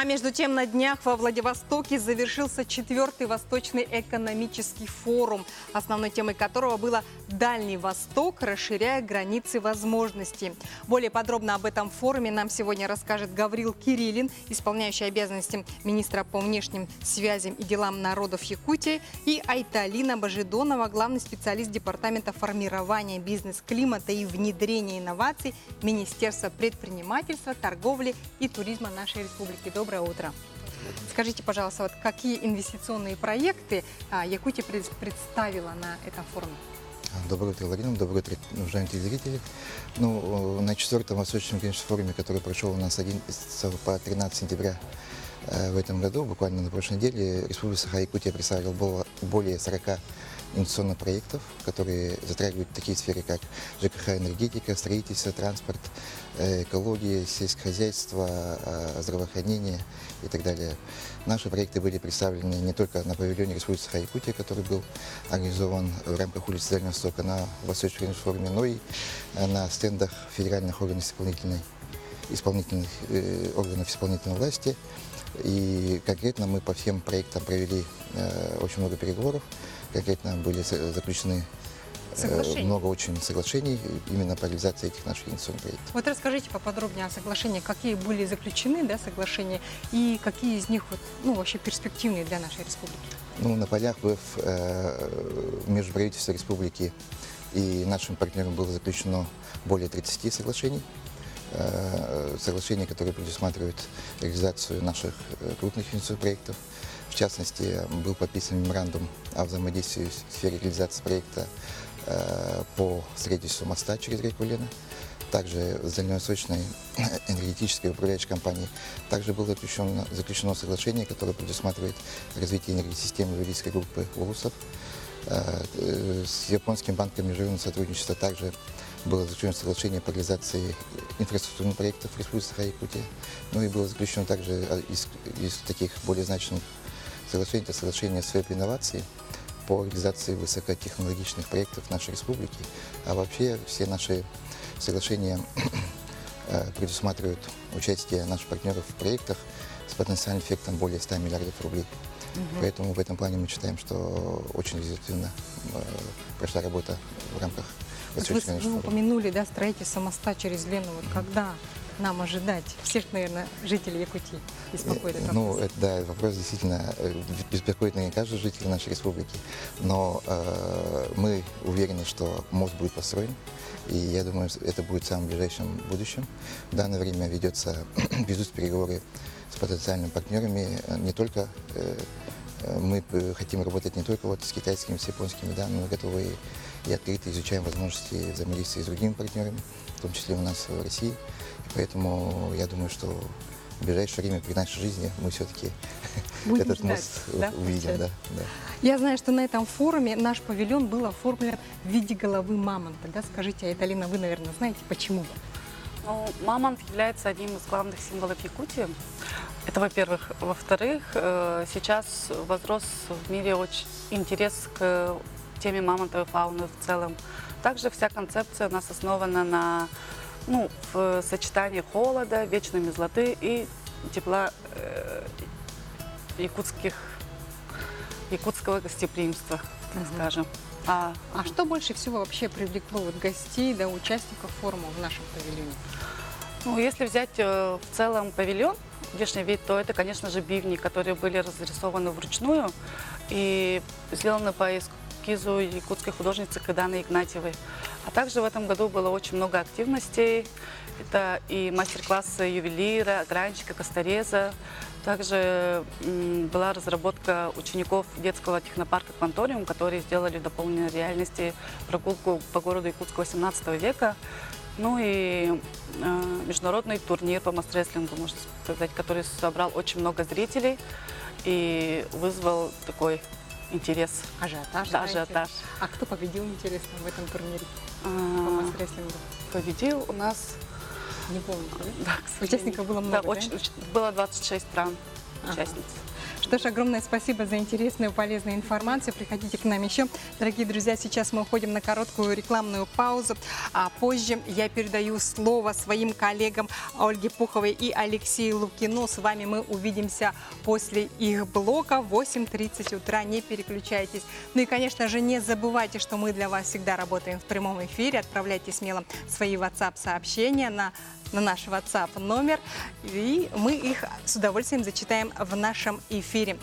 А между тем на днях во Владивостоке завершился 4-й Восточный экономический форум, основной темой которого было «Дальний Восток, расширяя границы возможностей». Более подробно об этом форуме нам сегодня расскажет Гаврил Кириллин, исполняющий обязанности министра по внешним связям и делам народов Якутии, и Айталина Божидонова, главный специалист Департамента формирования бизнес-климата и внедрения инноваций Министерства предпринимательства, торговли и туризма нашей республики. Доброе утро. Скажите, пожалуйста, вот какие инвестиционные проекты Якутия представила на этом форуме? Доброе утро, Владимир. Доброе утро, уважаемые телезрители. На 4-м Восточном экономическом форуме, который прошел у нас с 11 по 13 сентября в этом году, буквально на прошлой неделе, Республика Саха-Якутия представила более 40 инвестиционных проектов, которые затрагивают такие сферы, как ЖКХ, энергетика, строительство, транспорт, экология, сельское хозяйство, здравоохранение и так далее. Наши проекты были представлены не только на павильоне Республики Саха-Якутия, который был организован в рамках улицы Дальнего Востока на Восточном форуме, но и на стендах федеральных органов исполнительных органов исполнительной власти. И конкретно мы по всем проектам провели очень много переговоров. Конкретно были заключены много очень соглашений именно по реализации этих наших инвестиционных проектов. Вот расскажите поподробнее о соглашениях, какие были заключены соглашения и какие из них вообще перспективные для нашей республики? На полях между правительством республики и нашим партнером было заключено более 30 соглашений. Соглашения, которые предусматривают реализацию наших крупных инвестиционных проектов. В частности, был подписан меморандум о взаимодействии в сфере реализации проекта по строительству моста через реку Лена. Также с Дальневосточной энергетической управляющей компанией также было заключено соглашение, которое предусматривает развитие энергосистемы юридической группы УЛУСов. С Японским банком международного сотрудничества также было заключено соглашение по реализации инфраструктурных проектов в Республике Саха-Якутия. И было заключено также из таких более значимых соглашений, это соглашение с инноваций по реализации высокотехнологичных проектов нашей республики. А вообще все наши соглашения предусматривают участие наших партнеров в проектах с потенциальным эффектом более 100 миллиардов рублей. Поэтому в этом плане мы считаем, что очень результативно прошла работа в рамках Восточного. Вы упомянули строительство моста через Лену. Когда нам ожидать? Всех, наверное, жителей Якутии беспокоит этот вопрос. Да, вопрос действительно беспокоит, наверное, каждый житель нашей республики. Но мы уверены, что мост будет построен. И я думаю, это будет в самом ближайшем будущем. В данное время ведутся переговоры с потенциальными партнерами. Не только мы хотим работать не только с китайскими, с японскими, но мы готовы и открыто изучаем возможности взаимодействия с другими партнерами, в том числе у нас в России. И поэтому я думаю, что в ближайшее время при нашей жизни мы все-таки этот мост увидим. Да. Я знаю, что на этом форуме наш павильон был оформлен в виде головы мамонта. Скажите, Айталина, вы, наверное, знаете, почему? Мамонт является одним из главных символов Якутии. Это, во-первых. Во-вторых, сейчас возрос в мире очень интерес к теме мамонтовой фауны в целом. Также вся концепция у нас основана в сочетании холода, вечной мерзлоты и тепла якутского гостеприимства, так скажем. Что больше всего вообще привлекло гостей, участников форума в нашем павильоне? Если взять в целом павильон, внешний вид, то это, конечно же, бивни, которые были разрисованы вручную и сделаны по эскизу якутской художницы Кайданы Игнатьевой. А также в этом году было очень много активностей. Это и мастер-классы ювелира, гранчика, костореза. Также была разработка учеников детского технопарка «Кванториум», которые сделали в дополненной реальности прогулку по городу Якутска 18 века. И международный турнир по масс-рестлингу, можно сказать, который собрал очень много зрителей и вызвал такой интерес. Ажиотаж. Да, ажиотаж. А кто победил, интересно, в этом турнире по масс-рестлингу? Победил у нас... Не помните, да? Участников было много, было 26 стран участниц. Что ж, огромное спасибо за интересную, полезную информацию. Приходите к нам еще. Дорогие друзья, сейчас мы уходим на короткую рекламную паузу, а позже я передаю слово своим коллегам Ольге Пуховой и Алексею Лукину. С вами мы увидимся после их блока в 8:30 утра. Не переключайтесь. Ну и, конечно же, не забывайте, что мы для вас всегда работаем в прямом эфире. Отправляйте смело свои WhatsApp-сообщения на наш WhatsApp номер, и мы их с удовольствием зачитаем в нашем эфире.